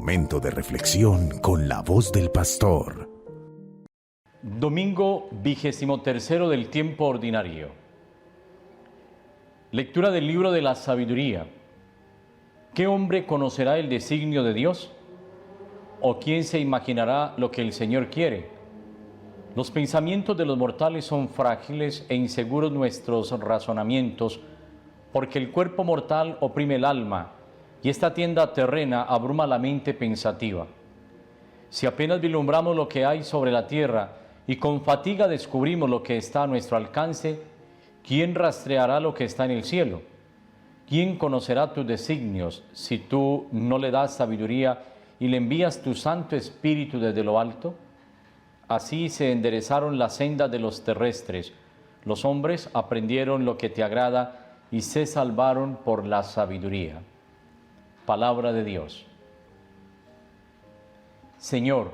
momento de reflexión con la voz del pastor. Domingo 23 del tiempo ordinario. Lectura del libro de la sabiduría. ¿Qué hombre conocerá el designio de Dios? ¿O quién se imaginará lo que el Señor quiere? Los pensamientos de los mortales son frágiles e inseguros nuestros razonamientos, porque el cuerpo mortal oprime el alma, y esta tienda terrena abruma la mente pensativa. Si apenas vislumbramos lo que hay sobre la tierra, y con fatiga descubrimos lo que está a nuestro alcance, ¿quién rastreará lo que está en el cielo? ¿Quién conocerá tus designios si tú no le das sabiduría y le envías tu Santo Espíritu desde lo alto? Así se enderezaron las sendas de los terrestres. Los hombres aprendieron lo que te agrada y se salvaron por la sabiduría. Palabra de Dios. Señor,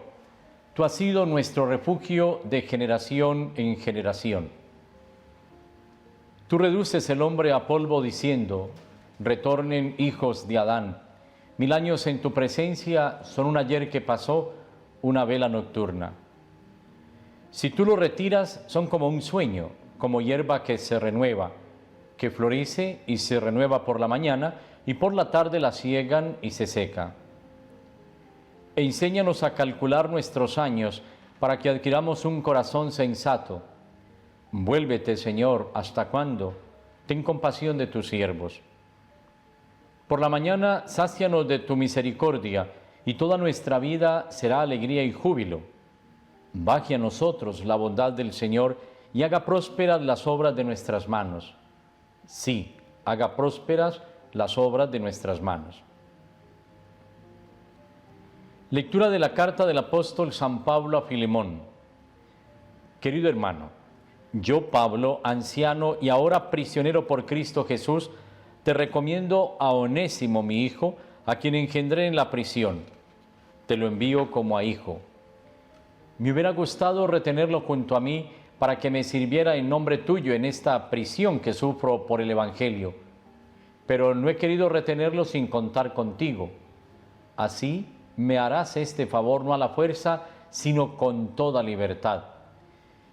tú has sido nuestro refugio de generación en generación. Tú reduces el hombre a polvo diciendo, retornen hijos de Adán. 1000 años en tu presencia son un ayer que pasó, una vela nocturna. Si tú lo retiras, son como un sueño, como hierba que se renueva, que florece y se renueva por la mañana, y por la tarde la siegan y se seca. Enséñanos a calcular nuestros años, para que adquiramos un corazón sensato. Vuélvete, Señor, ¿hasta cuándo? Ten compasión de tus siervos. Por la mañana, sácianos de tu misericordia, y toda nuestra vida será alegría y júbilo. Baje a nosotros la bondad del Señor, y haga prósperas las obras de nuestras manos. Sí, haga prósperas las obras de nuestras manos. Lectura de la carta del apóstol San Pablo a Filemón. Querido hermano, yo, Pablo, anciano y ahora prisionero por Cristo Jesús, te recomiendo a Onésimo, mi hijo, a quien engendré en la prisión. Te lo envío como a hijo. Me hubiera gustado retenerlo junto a mí para que me sirviera en nombre tuyo en esta prisión que sufro por el Evangelio, pero no he querido retenerlo sin contar contigo. Así me harás este favor no a la fuerza, sino con toda libertad.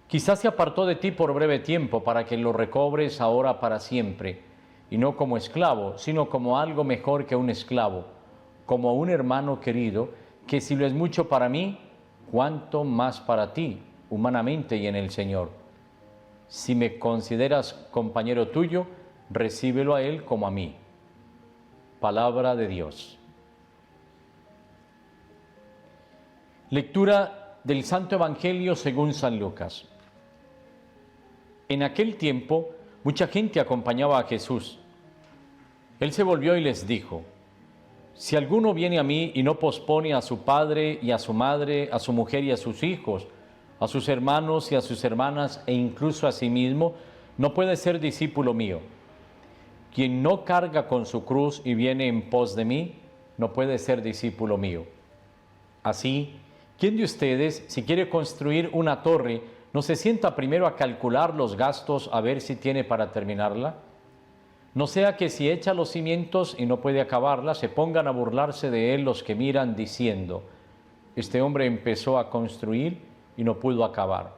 Quizás se apartó de ti por breve tiempo para que lo recobres ahora para siempre, y no como esclavo, sino como algo mejor que un esclavo, como un hermano querido, que si lo es mucho para mí, cuánto más para ti, humanamente y en el Señor. Si me consideras compañero tuyo, recíbelo a él como a mí. Palabra de Dios. Lectura del Santo Evangelio según San Lucas. En aquel tiempo, mucha gente acompañaba a Jesús. Él se volvió y les dijo, si alguno viene a mí y no pospone a su padre y a su madre, a su mujer y a sus hijos, a sus hermanos y a sus hermanas e incluso a sí mismo, no puede ser discípulo mío. Quien no carga con su cruz y viene en pos de mí, no puede ser discípulo mío. Así, ¿quién de ustedes, si quiere construir una torre, no se sienta primero a calcular los gastos a ver si tiene para terminarla? No sea que si echa los cimientos y no puede acabarla, se pongan a burlarse de él los que miran diciendo, este hombre empezó a construir y no pudo acabar.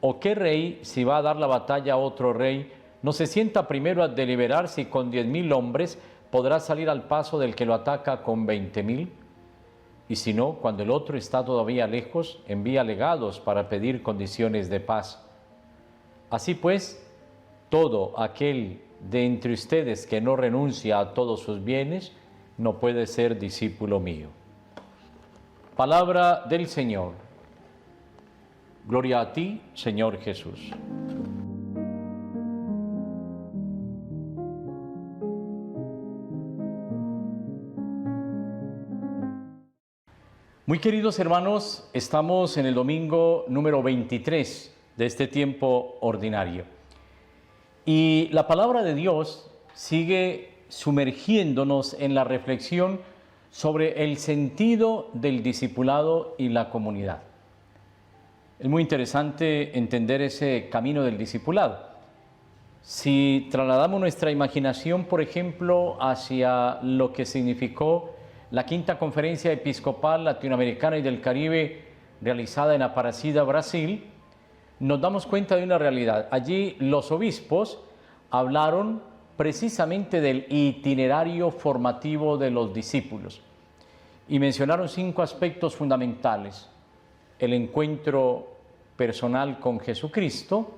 ¿O qué rey, si va a dar la batalla a otro rey, no se sienta primero a deliberar si con 10,000 hombres podrá salir al paso del que lo ataca con 20,000? Y si no, cuando el otro está todavía lejos, envía legados para pedir condiciones de paz. Así pues, todo aquel de entre ustedes que no renuncia a todos sus bienes, no puede ser discípulo mío. Palabra del Señor. Gloria a ti, Señor Jesús. Muy queridos hermanos, estamos en el domingo número 23 de este tiempo ordinario. Y la palabra de Dios sigue sumergiéndonos en la reflexión sobre el sentido del discipulado y la comunidad. Es muy interesante entender ese camino del discipulado. Si trasladamos nuestra imaginación, por ejemplo, hacia lo que significó la quinta conferencia episcopal latinoamericana y del Caribe realizada en Aparecida, Brasil, nos damos cuenta de una realidad. Allí los obispos hablaron precisamente del itinerario formativo de los discípulos y mencionaron 5 aspectos fundamentales: el encuentro personal con Jesucristo,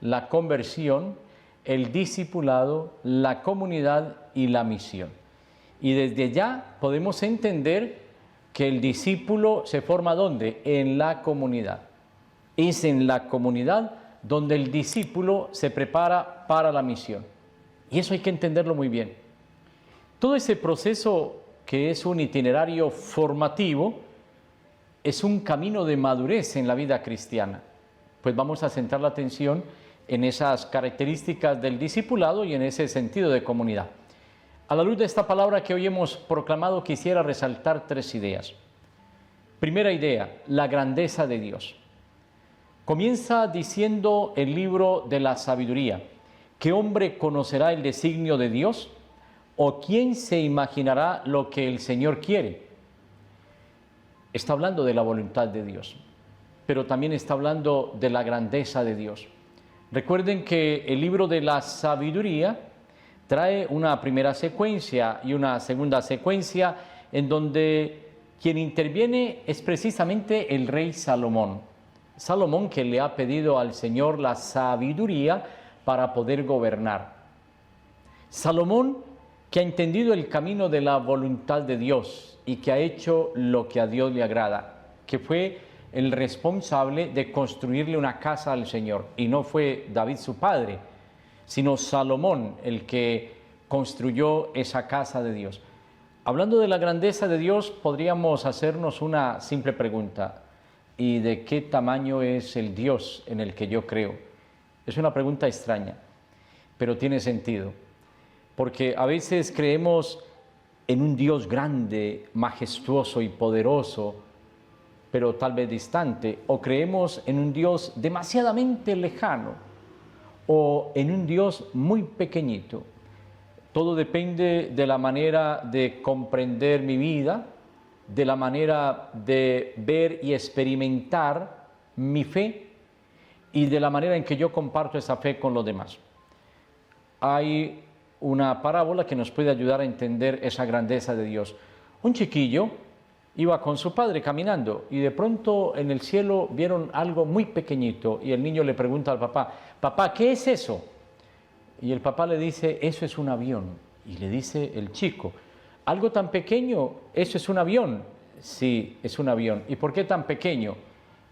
la conversión, el discipulado, la comunidad y la misión. Y desde ya podemos entender que el discípulo se forma ¿dónde? En la comunidad. Es en la comunidad donde el discípulo se prepara para la misión. Y eso hay que entenderlo muy bien. Todo ese proceso, que es un itinerario formativo, es un camino de madurez en la vida cristiana. Pues vamos a centrar la atención en esas características del discipulado y en ese sentido de comunidad. A la luz de esta palabra que hoy hemos proclamado, quisiera resaltar 3 ideas. Primera idea, la grandeza de Dios. Comienza diciendo el libro de la sabiduría: ¿qué hombre conocerá el designio de Dios? ¿O quién se imaginará lo que el Señor quiere? Está hablando de la voluntad de Dios, pero también está hablando de la grandeza de Dios. Recuerden que el libro de la sabiduría trae una primera secuencia y una segunda secuencia en donde quien interviene es precisamente el rey Salomón. Salomón, que le ha pedido al Señor la sabiduría para poder gobernar. Salomón, que ha entendido el camino de la voluntad de Dios y que ha hecho lo que a Dios le agrada, que fue el responsable de construirle una casa al Señor. Y no fue David su padre, sino Salomón el que construyó esa casa de Dios. Hablando de la grandeza de Dios, podríamos hacernos una simple pregunta: ¿y de qué tamaño es el Dios en el que yo creo? Es una pregunta extraña, pero tiene sentido, porque a veces creemos en un Dios grande, majestuoso y poderoso, pero tal vez distante, o creemos en un Dios demasiadamente lejano, o en un Dios muy pequeñito. Todo depende de la manera de comprender mi vida, de la manera de ver y experimentar mi fe y de la manera en que yo comparto esa fe con los demás. Hay una parábola que nos puede ayudar a entender esa grandeza de Dios. Un chiquillo iba con su padre caminando y de pronto en el cielo vieron algo muy pequeñito y el niño le pregunta al papá: papá, ¿qué es eso? Y el papá le dice: eso es un avión. Y le dice el chico: algo tan pequeño, eso es un avión. Sí, es un avión. ¿Y por qué tan pequeño?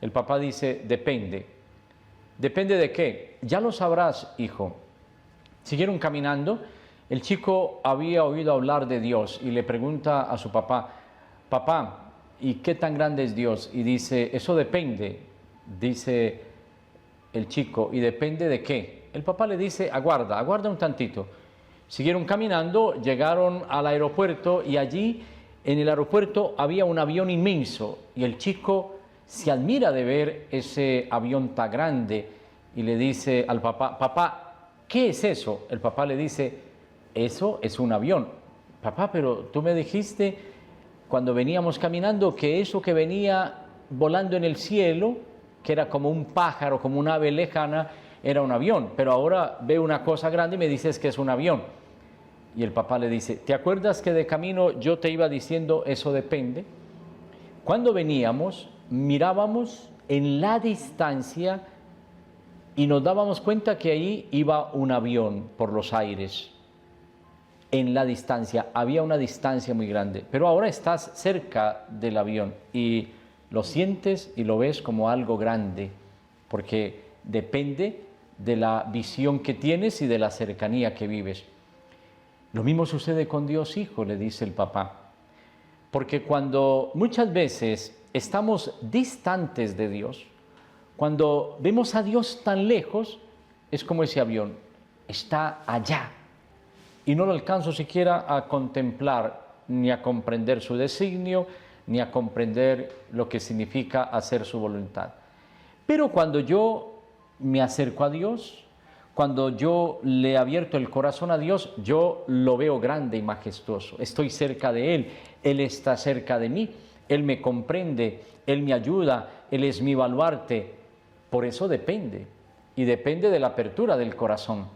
El papá dice: depende. ¿Depende de qué? Ya lo sabrás, hijo. Siguieron caminando. El chico había oído hablar de Dios y le pregunta a su papá: papá, ¿y qué tan grande es Dios? Y dice: eso depende. Dice el chico: ¿y depende de qué? El papá le dice: aguarda un tantito. Siguieron caminando, llegaron al aeropuerto y allí en el aeropuerto había un avión inmenso y el chico se admira de ver ese avión tan grande y le dice al papá: papá, ¿qué es eso? El papá le dice: eso es un avión. Papá, pero tú me dijiste cuando veníamos caminando que eso que venía volando en el cielo, que era como un pájaro, como un ave lejana, era un avión, pero ahora veo una cosa grande y me dices que es un avión. Y el papá le dice: ¿te acuerdas que de camino yo te iba diciendo eso depende? Cuando veníamos, mirábamos en la distancia y nos dábamos cuenta que ahí iba un avión por los aires. En la distancia, había una distancia muy grande, pero ahora estás cerca del avión y lo sientes y lo ves como algo grande, porque depende de la visión que tienes y de la cercanía que vives. Lo mismo sucede con Dios, hijo, le dice el papá, porque cuando muchas veces estamos distantes de Dios, cuando vemos a Dios tan lejos, es como ese avión, está allá, y no lo alcanzo siquiera a contemplar, ni a comprender su designio, ni a comprender lo que significa hacer su voluntad. Pero cuando yo me acerco a Dios, Cuando yo le he abierto el corazón a Dios, yo lo veo grande y majestuoso. Estoy cerca de Él, Él está cerca de mí, Él me comprende, Él me ayuda, Él es mi baluarte. Por eso depende, y depende de la apertura del corazón.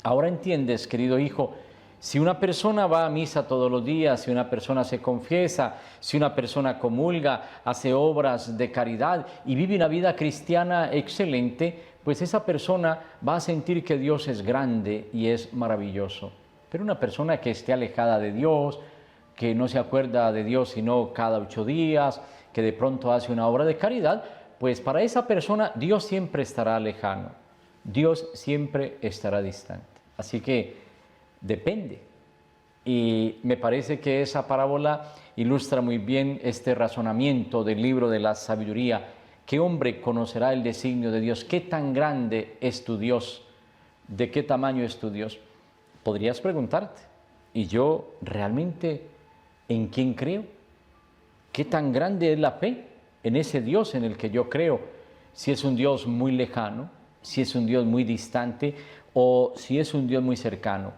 Ahora entiendes, querido hijo, si una persona va a misa todos los días, si una persona se confiesa, si una persona comulga, hace obras de caridad y vive una vida cristiana excelente, pues esa persona va a sentir que Dios es grande y es maravilloso. Pero una persona que esté alejada de Dios, que no se acuerda de Dios sino cada 8 días, que de pronto hace una obra de caridad, pues para esa persona Dios siempre estará lejano, Dios siempre estará distante. Así que depende. Y me parece que esa parábola ilustra muy bien este razonamiento del libro de la sabiduría. ¿Qué hombre conocerá el designio de Dios? ¿Qué tan grande es tu Dios? ¿De qué tamaño es tu Dios? Podrías preguntarte, ¿y yo realmente en quién creo? ¿Qué tan grande es la fe en ese Dios en el que yo creo? Si es un Dios muy lejano, si es un Dios muy distante o si es un Dios muy cercano.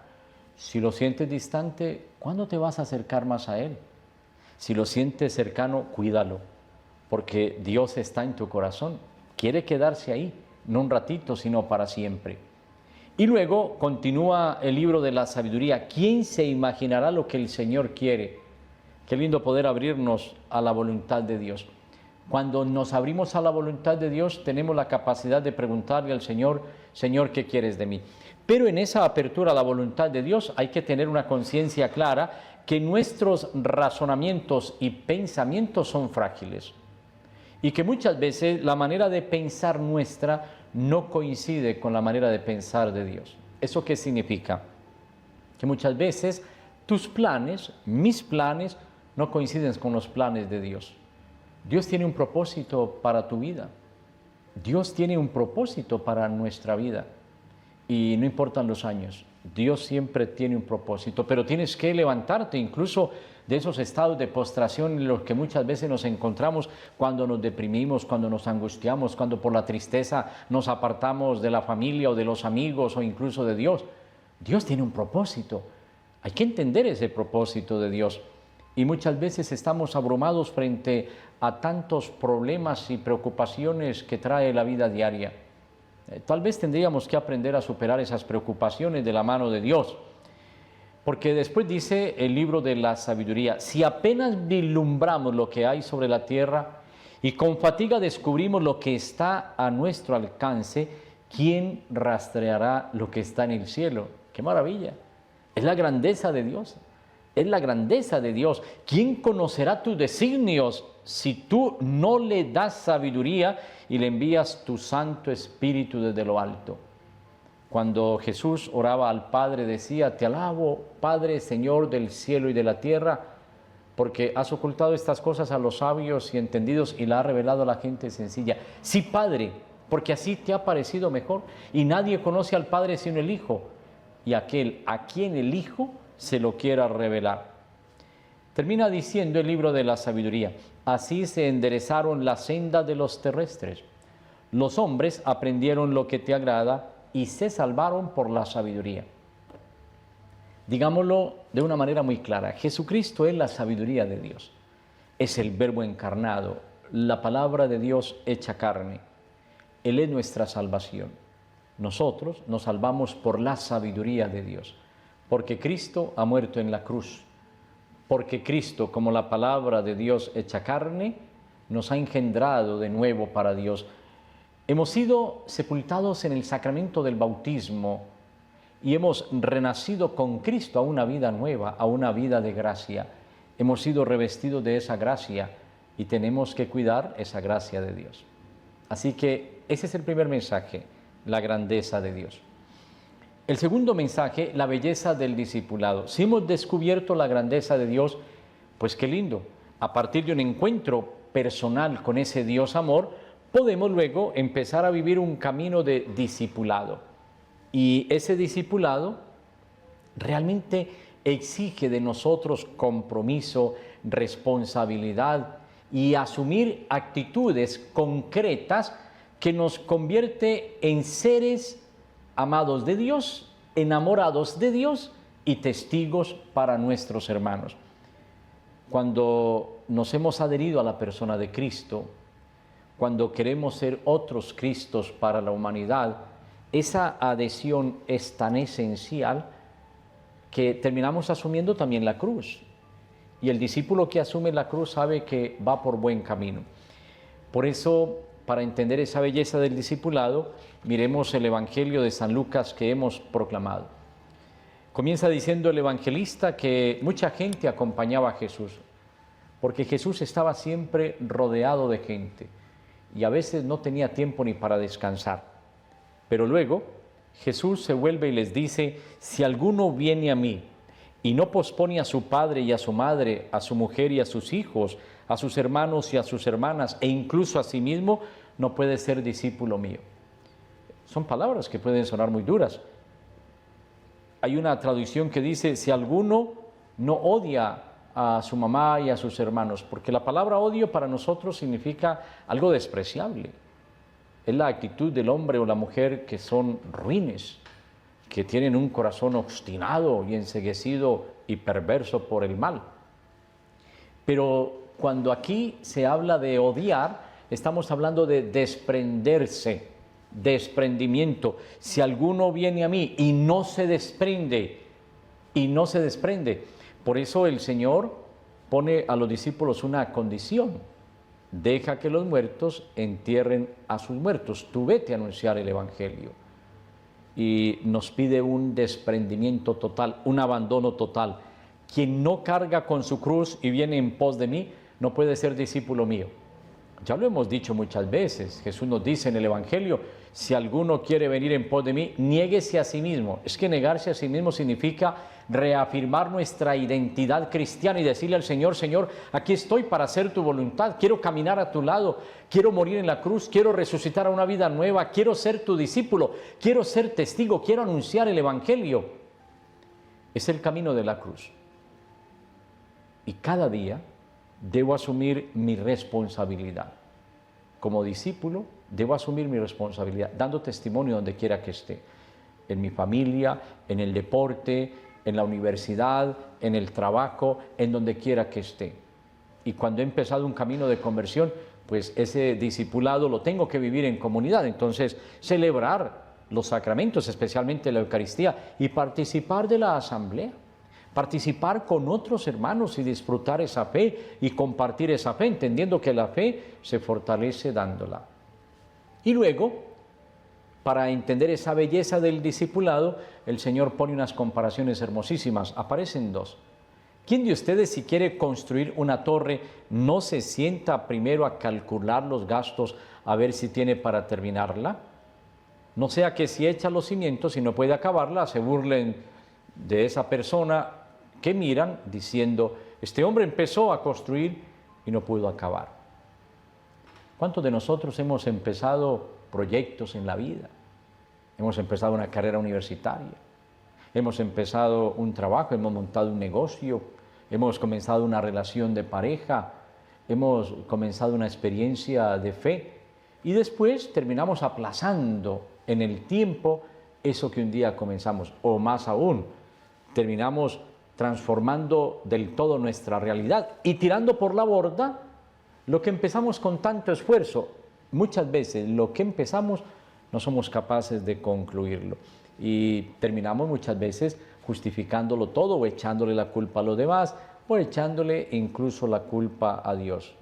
Si lo sientes distante, ¿cuándo te vas a acercar más a Él? Si lo sientes cercano, cuídalo, porque Dios está en tu corazón. Quiere quedarse ahí, no un ratito, sino para siempre. Y luego continúa el libro de la sabiduría. ¿Quién se imaginará lo que el Señor quiere? Qué lindo poder abrirnos a la voluntad de Dios. Cuando nos abrimos a la voluntad de Dios, tenemos la capacidad de preguntarle al Señor, Señor, ¿qué quieres de mí? Pero en esa apertura a la voluntad de Dios hay que tener una conciencia clara que nuestros razonamientos y pensamientos son frágiles y que muchas veces la manera de pensar nuestra no coincide con la manera de pensar de Dios. ¿Eso qué significa? Que muchas veces tus planes, mis planes, no coinciden con los planes de Dios. Dios tiene un propósito para tu vida. Dios tiene un propósito para nuestra vida. Y no importan los años, Dios siempre tiene un propósito, pero tienes que levantarte incluso de esos estados de postración en los que muchas veces nos encontramos cuando nos deprimimos, cuando nos angustiamos, cuando por la tristeza nos apartamos de la familia o de los amigos o incluso de Dios. Dios tiene un propósito, hay que entender ese propósito de Dios. Y muchas veces estamos abrumados frente a tantos problemas y preocupaciones que trae la vida diaria. Tal vez tendríamos que aprender a superar esas preocupaciones de la mano de Dios. Porque después dice el libro de la sabiduría, si apenas vislumbramos lo que hay sobre la tierra y con fatiga descubrimos lo que está a nuestro alcance, ¿quién rastreará lo que está en el cielo? ¡Qué maravilla! Es la grandeza de Dios. Es la grandeza de Dios. ¿Quién conocerá tus designios si tú no le das sabiduría y le envías tu Santo Espíritu desde lo alto? Cuando Jesús oraba al Padre decía, te alabo, Padre, Señor del cielo y de la tierra, porque has ocultado estas cosas a los sabios y entendidos y la has revelado a la gente sencilla. Sí, Padre, porque así te ha parecido mejor. Y nadie conoce al Padre sino el Hijo, y aquel a quien el Hijo se lo quiera revelar. Termina diciendo el libro de la sabiduría, así se enderezaron las sendas de los terrestres. Los hombres aprendieron lo que te agrada y se salvaron por la sabiduría. Digámoslo de una manera muy clara, Jesucristo es la sabiduría de Dios. Es el Verbo encarnado, la palabra de Dios hecha carne. Él es nuestra salvación. Nosotros nos salvamos por la sabiduría de Dios. Porque Cristo ha muerto en la cruz, porque Cristo, como la palabra de Dios hecha carne, nos ha engendrado de nuevo para Dios. Hemos sido sepultados en el sacramento del bautismo y hemos renacido con Cristo a una vida nueva, a una vida de gracia. Hemos sido revestidos de esa gracia y tenemos que cuidar esa gracia de Dios. Así que ese es el primer mensaje, la grandeza de Dios. El segundo mensaje, la belleza del discipulado. Si hemos descubierto la grandeza de Dios, pues qué lindo. A partir de un encuentro personal con ese Dios amor, podemos luego empezar a vivir un camino de discipulado. Y ese discipulado realmente exige de nosotros compromiso, responsabilidad y asumir actitudes concretas que nos convierte en seres amados de Dios, enamorados de Dios y testigos para nuestros hermanos. Cuando nos hemos adherido a la persona de Cristo, cuando queremos ser otros Cristos para la humanidad, esa adhesión es tan esencial que terminamos asumiendo también la cruz. Y el discípulo que asume la cruz sabe que va por buen camino. Por eso, para entender esa belleza del discipulado, miremos el Evangelio de San Lucas que hemos proclamado. Comienza diciendo el evangelista que mucha gente acompañaba a Jesús, porque Jesús estaba siempre rodeado de gente y a veces no tenía tiempo ni para descansar. Pero luego Jesús se vuelve y les dice: si alguno viene a mí y no pospone a su padre y a su madre, a su mujer y a sus hijos, a sus hermanos y a sus hermanas, e incluso a sí mismo, no puede ser discípulo mío. Son palabras que pueden sonar muy duras. Hay una traducción que dice: si alguno no odia a su mamá y a sus hermanos, porque la palabra odio para nosotros significa algo despreciable. Es la actitud del hombre o la mujer que son ruines, que tienen un corazón obstinado y enceguecido y perverso por el mal. Pero cuando aquí se habla de odiar, estamos hablando de desprenderse, desprendimiento. Si alguno viene a mí y no se desprende, por eso el Señor pone a los discípulos una condición: deja que los muertos entierren a sus muertos, tú vete a anunciar el Evangelio. Y nos pide un desprendimiento total, un abandono total. Quien no carga con su cruz y viene en pos de mí, no puede ser discípulo mío. Ya lo hemos dicho muchas veces. Jesús nos dice en el Evangelio: si alguno quiere venir en pos de mí, niéguese a sí mismo. Es que negarse a sí mismo significa reafirmar nuestra identidad cristiana y decirle al Señor: Señor, aquí estoy para hacer tu voluntad, quiero caminar a tu lado, quiero morir en la cruz, quiero resucitar a una vida nueva, quiero ser tu discípulo, quiero ser testigo, quiero anunciar el Evangelio. Es el camino de la cruz. Y cada día debo asumir mi responsabilidad. Como discípulo, debo asumir mi responsabilidad, dando testimonio donde quiera que esté. En mi familia, en el deporte, en la universidad, en el trabajo, en donde quiera que esté. Y cuando he empezado un camino de conversión, pues ese discipulado lo tengo que vivir en comunidad. Entonces, celebrar los sacramentos, especialmente la Eucaristía, y participar de la asamblea. Participar con otros hermanos y disfrutar esa fe y compartir esa fe, entendiendo que la fe se fortalece dándola. Y luego, para entender esa belleza del discipulado, el Señor pone unas comparaciones hermosísimas. Aparecen dos. ¿Quién de ustedes, si quiere construir una torre, no se sienta primero a calcular los gastos a ver si tiene para terminarla? No sea que si echa los cimientos y no puede acabarla, se burlen de esa persona que miran diciendo: este hombre empezó a construir y no pudo acabar. ¿Cuántos de nosotros hemos empezado proyectos en la vida? Hemos empezado una carrera universitaria, hemos empezado un trabajo, hemos montado un negocio, hemos comenzado una relación de pareja, hemos comenzado una experiencia de fe y después terminamos aplazando en el tiempo eso que un día comenzamos, o más aún, terminamos transformando del todo nuestra realidad y tirando por la borda lo que empezamos con tanto esfuerzo. Muchas veces lo que empezamos no somos capaces de concluirlo y terminamos muchas veces justificándolo todo o echándole la culpa a los demás o echándole incluso la culpa a Dios.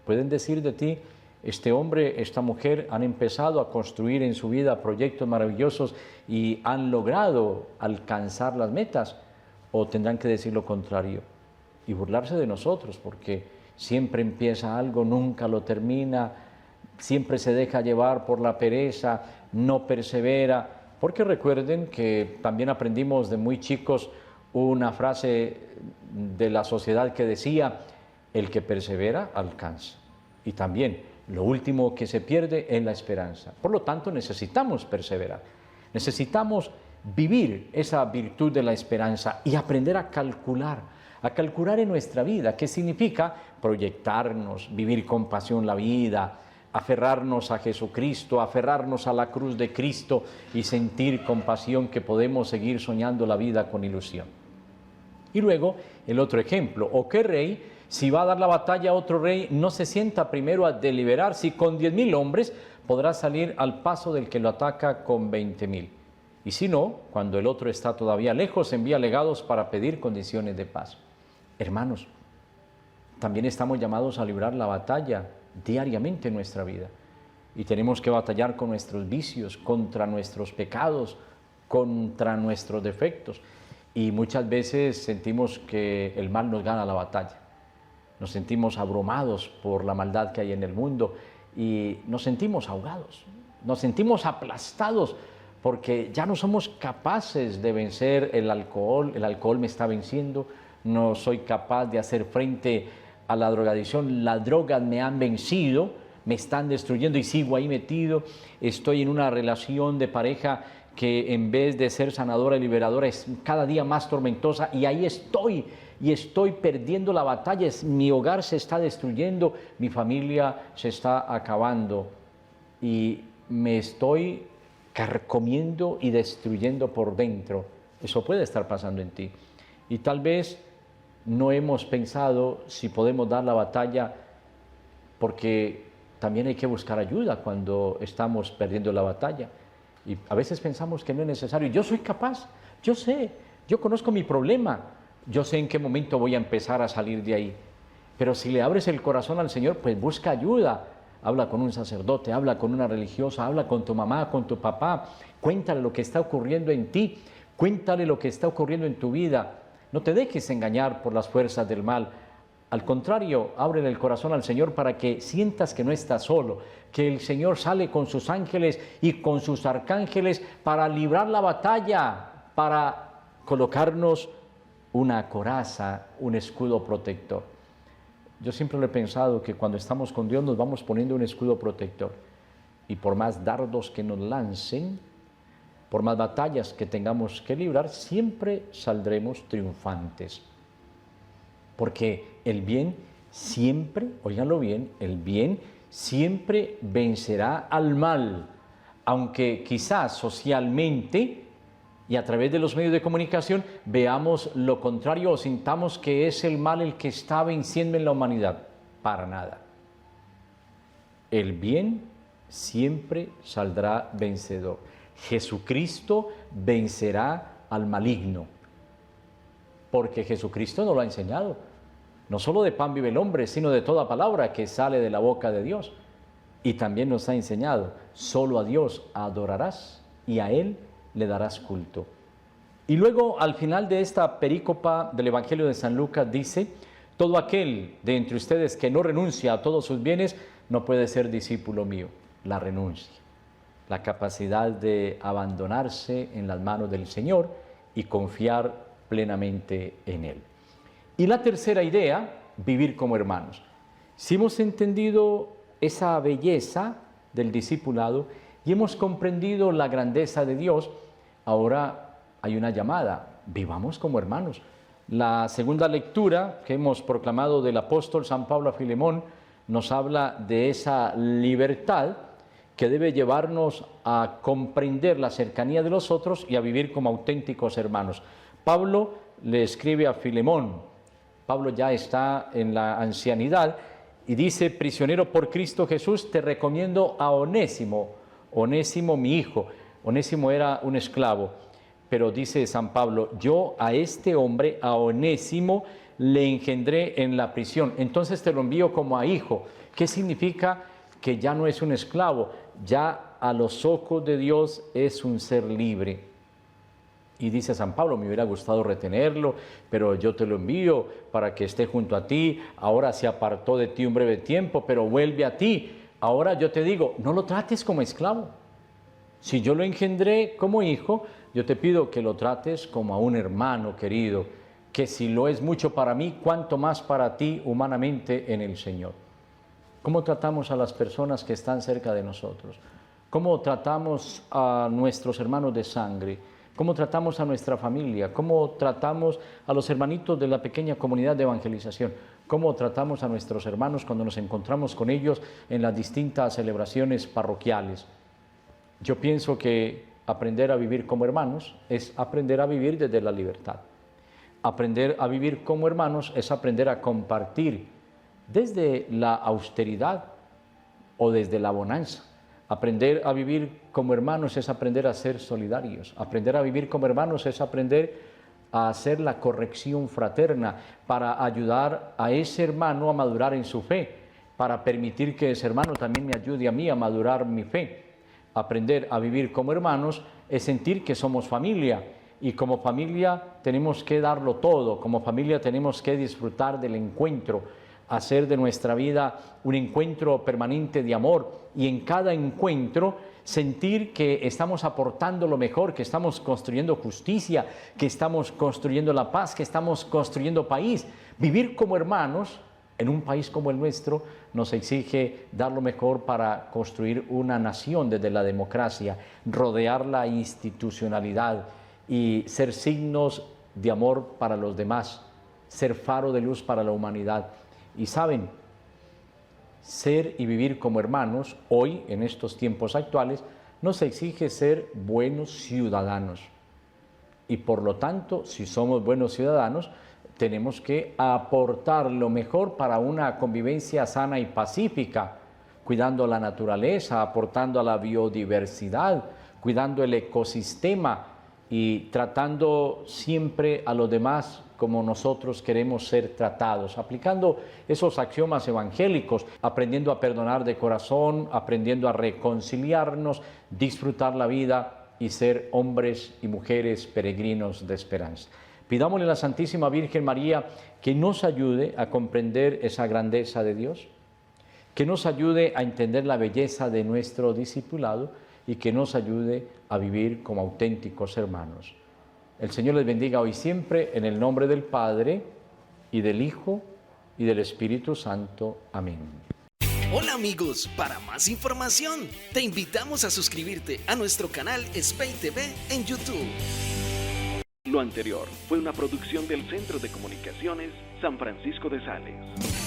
Pueden decir de ti: este hombre, esta mujer han empezado a construir en su vida proyectos maravillosos y han logrado alcanzar las metas, o tendrán que decir lo contrario y burlarse de nosotros, porque siempre empieza algo, nunca lo termina, siempre se deja llevar por la pereza, no persevera. Porque recuerden que también aprendimos de muy chicos una frase de la sociedad que decía: el que persevera alcanza. Y también lo último que se pierde es la esperanza. Por lo tanto, necesitamos perseverar, necesitamos vivir esa virtud de la esperanza y aprender a calcular en nuestra vida. ¿Qué significa? Proyectarnos, vivir con pasión la vida, aferrarnos a Jesucristo, aferrarnos a la cruz de Cristo y sentir con pasión que podemos seguir soñando la vida con ilusión. Y luego el otro ejemplo, ¿o qué rey, si va a dar la batalla a otro rey, no se sienta primero a deliberar si con 10.000 hombres podrá salir al paso del que lo ataca con 20.000? Y si no, cuando el otro está todavía lejos, envía legados para pedir condiciones de paz. Hermanos, también estamos llamados a librar la batalla diariamente en nuestra vida. Y tenemos que batallar con nuestros vicios, contra nuestros pecados, contra nuestros defectos. Y muchas veces sentimos que el mal nos gana la batalla. Nos sentimos abrumados por la maldad que hay en el mundo y nos sentimos ahogados, nos sentimos aplastados porque ya no somos capaces de vencer el alcohol me está venciendo, no soy capaz de hacer frente a la drogadicción, las drogas me han vencido, me están destruyendo y sigo ahí metido, estoy en una relación de pareja que en vez de ser sanadora y liberadora es cada día más tormentosa y ahí estoy y estoy perdiendo la batalla, mi hogar se está destruyendo, mi familia se está acabando y me estoy carcomiendo y destruyendo por dentro. Eso puede estar pasando en ti. Y tal vez no hemos pensado si podemos dar la batalla porque también hay que buscar ayuda cuando estamos perdiendo la batalla. Y a veces pensamos que no es necesario. Yo soy capaz, yo sé, yo conozco mi problema, yo sé en qué momento voy a empezar a salir de ahí. Pero si le abres el corazón al Señor, pues busca ayuda. Habla con un sacerdote, habla con una religiosa, habla con tu mamá, con tu papá. Cuéntale lo que está ocurriendo en ti, cuéntale lo que está ocurriendo en tu vida. No te dejes engañar por las fuerzas del mal. Al contrario, ábrele el corazón al Señor para que sientas que no estás solo, que el Señor sale con sus ángeles y con sus arcángeles para librar la batalla, para colocarnos una coraza, un escudo protector. Yo siempre lo he pensado que cuando estamos con Dios nos vamos poniendo un escudo protector y por más dardos que nos lancen, por más batallas que tengamos que librar, siempre saldremos triunfantes. Porque el bien siempre, óiganlo bien, el bien siempre vencerá al mal, aunque quizás socialmente y a través de los medios de comunicación veamos lo contrario o sintamos que es el mal el que está venciendo en la humanidad. Para nada. El bien siempre saldrá vencedor. Jesucristo vencerá al maligno, porque Jesucristo nos lo ha enseñado. No solo de pan vive el hombre, sino de toda palabra que sale de la boca de Dios. Y también nos ha enseñado, solo a Dios adorarás y a Él le darás culto. Y luego al final de esta perícopa del Evangelio de San Lucas dice, todo aquel de entre ustedes que no renuncia a todos sus bienes no puede ser discípulo mío. La renuncia, la capacidad de abandonarse en las manos del Señor y confiar plenamente en Él. Y la tercera idea, vivir como hermanos. Si hemos entendido esa belleza del discipulado y hemos comprendido la grandeza de Dios, ahora hay una llamada, vivamos como hermanos. La segunda lectura que hemos proclamado del apóstol San Pablo a Filemón nos habla de esa libertad que debe llevarnos a comprender la cercanía de los otros y a vivir como auténticos hermanos. Pablo le escribe a Filemón, Pablo ya está en la ancianidad y dice, prisionero por Cristo Jesús, te recomiendo a Onésimo, Onésimo mi hijo. Onésimo era un esclavo, pero dice San Pablo, yo a este hombre, a Onésimo, le engendré en la prisión, entonces te lo envío como a hijo. ¿Qué significa? Que ya no es un esclavo, ya a los ojos de Dios es un ser libre. Y dice San Pablo, me hubiera gustado retenerlo, pero yo te lo envío para que esté junto a ti. Ahora se apartó de ti un breve tiempo, pero vuelve a ti. Ahora yo te digo, no lo trates como esclavo. Si yo lo engendré como hijo, yo te pido que lo trates como a un hermano querido, que si lo es mucho para mí, cuánto más para ti humanamente en el Señor. ¿Cómo tratamos a las personas que están cerca de nosotros? ¿Cómo tratamos a nuestros hermanos de sangre? cómo tratamos a nuestra familia, cómo tratamos a los hermanitos de la pequeña comunidad de evangelización, cómo tratamos a nuestros hermanos cuando nos encontramos con ellos en las distintas celebraciones parroquiales. Yo pienso que aprender a vivir como hermanos es aprender a vivir desde la libertad. Aprender a vivir como hermanos es aprender a compartir desde la austeridad o desde la bonanza. Aprender a vivir como hermanos es aprender a ser solidarios. Aprender a vivir como hermanos es aprender a hacer la corrección fraterna para ayudar a ese hermano a madurar en su fe, para permitir que ese hermano también me ayude a mí a madurar mi fe. Aprender a vivir como hermanos es sentir que somos familia y como familia tenemos que darlo todo, como familia tenemos que disfrutar del encuentro, hacer de nuestra vida un encuentro permanente de amor y en cada encuentro sentir que estamos aportando lo mejor, que estamos construyendo justicia, que estamos construyendo la paz, que estamos construyendo país. Vivir como hermanos en un país como el nuestro nos exige dar lo mejor para construir una nación desde la democracia, rodear la institucionalidad y ser signos de amor para los demás, ser faro de luz para la humanidad. Y saben, ser y vivir como hermanos, hoy, en estos tiempos actuales, nos exige ser buenos ciudadanos. Y por lo tanto, si somos buenos ciudadanos, tenemos que aportar lo mejor para una convivencia sana y pacífica, cuidando la naturaleza, aportando a la biodiversidad, cuidando el ecosistema y tratando siempre a los demás como nosotros queremos ser tratados, aplicando esos axiomas evangélicos, aprendiendo a perdonar de corazón, aprendiendo a reconciliarnos, disfrutar la vida y ser hombres y mujeres peregrinos de esperanza. Pidámosle a la Santísima Virgen María que nos ayude a comprender esa grandeza de Dios, que nos ayude a entender la belleza de nuestro discipulado y que nos ayude a vivir como auténticos hermanos. El Señor les bendiga hoy siempre, en el nombre del Padre, y del Hijo, y del Espíritu Santo. Amén. Hola amigos, para más información, te invitamos a suscribirte a nuestro canal Spey TV en YouTube. Lo anterior fue una producción del Centro de Comunicaciones San Francisco de Sales.